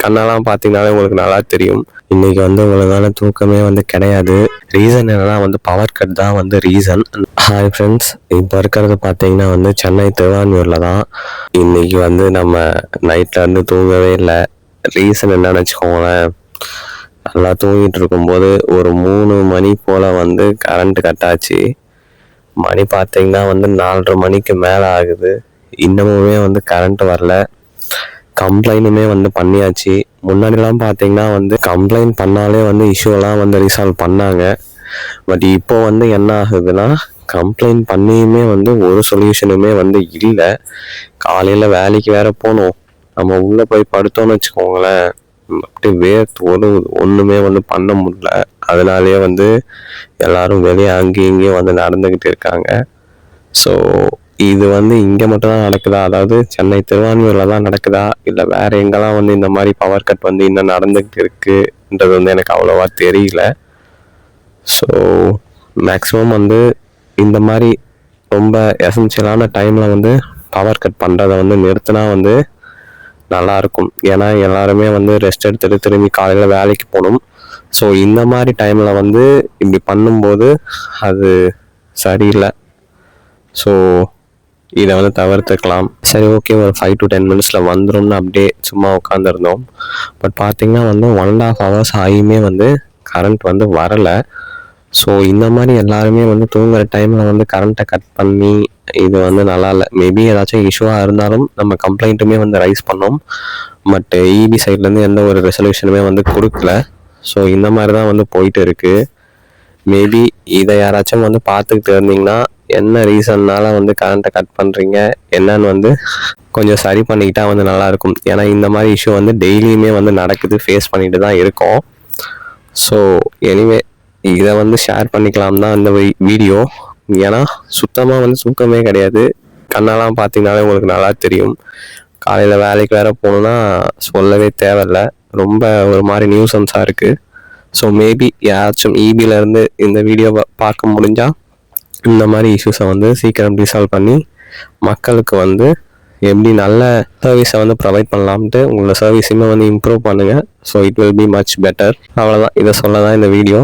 கண்ணெல்லாம் பார்த்தீங்கனாலே உங்களுக்கு நல்லா தெரியும். இன்னைக்கு வந்து ஒழுங்கான தூக்கமே வந்து கிடையாது. ரீசன் என்னன்னா வந்து பவர் கட் தான் வந்து ரீசன். ஹாய் ஃப்ரெண்ட்ஸ், இப்போ இருக்கிறது பார்த்தீங்கன்னா வந்து சென்னை திருவான்மியூரில் தான். இன்னைக்கு வந்து நம்ம நைட்டில் வந்து தூங்கவே இல்லை. ரீசன் என்னன்னு வச்சுக்கோங்களேன், நல்லா தூங்கிட்டு இருக்கும்போது ஒரு 3 மணி போல் வந்து கரண்ட் கட் ஆச்சு. மணி பார்த்தீங்கன்னா வந்து 4:30 மணிக்கு மேலே ஆகுது. இன்னமுமே வந்து கரண்ட் வரல. கம்ப்ளைண்ட்டுமே வந்து பண்ணியாச்சு. முன்னாடிலாம் பார்த்தீங்கன்னா வந்து கம்ப்ளைண்ட் பண்ணாலே வந்து இஷ்யூலாம் வந்து ரிசால்வ் பண்ணாங்க. பட் இப்போ வந்து என்ன ஆகுதுன்னா, கம்ப்ளைண்ட் பண்ணியுமே வந்து ஒரு சொல்யூஷனுமே வந்து இல்லை. காலையில் வேலைக்கு வேற போகணும். நம்ம உள்ளே போய் படுத்தோன்னு வச்சுக்கோங்களேன், அப்படியே வேர்த்து ஒன்றுமே வந்து பண்ண முடியல. அதனாலேயே வந்து எல்லாரும் வெளியே அங்கேயும் இங்கேயும் வந்து நடந்துக்கிட்டு இருக்காங்க. ஸோ இது வந்து இங்கே மட்டும்தான் நடக்குதா, அதாவது சென்னை திருவான்மியூரில் தான் நடக்குதா, இல்லை வேறு எங்கெல்லாம் வந்து இந்த மாதிரி பவர் கட் வந்து இன்னும் நடந்துக்கிட்டு இருக்குன்றது வந்து எனக்கு அவ்வளோவா தெரியல. ஸோ மேக்ஸிமம் வந்து இந்த மாதிரி ரொம்ப எசென்ஷியலான டைமில் வந்து பவர் கட் பண்ணுறதை வந்து நிறுத்தினா வந்து நல்லாயிருக்கும். ஏன்னா எல்லாருமே வந்து ரெஸ்ட் எடுத்துகிட்டு திரும்பி காலையில் வேலைக்கு போகணும். ஸோ இந்த மாதிரி டைமில் வந்து இப்படி பண்ணும்போது அது சரியில்லை. ஸோ இதை வந்து தவிர்த்துக்கலாம். சரி, ஓகே, ஒரு 5 to 10 மினிட்ஸில் வந்துடும்னு அப்படியே சும்மா உட்காந்துருந்தோம். பட் பார்த்திங்கன்னா வந்து 1.5 hours ஆகியுமே வந்து கரண்ட் வந்து வரலை. ஸோ இந்த மாதிரி எல்லாருமே வந்து தூங்குகிற டைமில் வந்து கரண்ட்டை கட் பண்ணி இது வந்து நல்லா இல்லை. மேபி ஏதாச்சும் இஷ்யூவாக இருந்தாலும் நம்ம கம்ப்ளைண்ட்டுமே வந்து ரைஸ் பண்ணோம். பட் இபி சைட்லேருந்து எந்த ஒரு ரெசல்யூஷனுமே வந்து கொடுக்கல. ஸோ இந்த மாதிரி தான் வந்து போயிட்டு இருக்குது. மேபி இதை யாராச்சும் வந்து பார்த்துக்கிட்டு இருந்தீங்கன்னா என்ன ரீசன்னால வந்து கரண்ட்டை கட் பண்ணுறீங்க என்னன்னு வந்து கொஞ்சம் சரி பண்ணிக்கிட்டா வந்து நல்லாயிருக்கும். ஏன்னா இந்த மாதிரி இஷ்யூ வந்து டெய்லியுமே வந்து நடக்குது, ஃபேஸ் பண்ணிட்டு தான் இருக்கோம். ஸோ எனிவே இதை வந்து ஷேர் பண்ணிக்கலாம் தான் இந்த வீடியோ. ஏன்னா சுத்தமாக வந்து தூக்கமே கிடையாது. கண்ணெல்லாம் பார்த்தீங்கனாலே உங்களுக்கு நல்லா தெரியும். காலையில் வேலைக்கு வேறு போகணுன்னா சொல்லவே தேவையில்லை. ரொம்ப ஒரு மாதிரி நியூசன்ஸாக இருக்குது. ஸோ மேபி யாராச்சும் இபியிலேருந்து இந்த வீடியோவை பார்க்க முடிஞ்சால் இந்த மாதிரி இஷ்யூஸை வந்து சீக்கிரம் ரிசால்வ் பண்ணி மக்களுக்கு வந்து எப்படி நல்ல சர்வீஸை வந்து ப்ரொவைட் பண்ணலாம்ட்டு உங்களோட சர்வீஸுமே வந்து இம்ப்ரூவ் பண்ணுங்கள். So it will be much better. அவ்வளோதான், இதை சொல்ல தான் இந்த வீடியோ.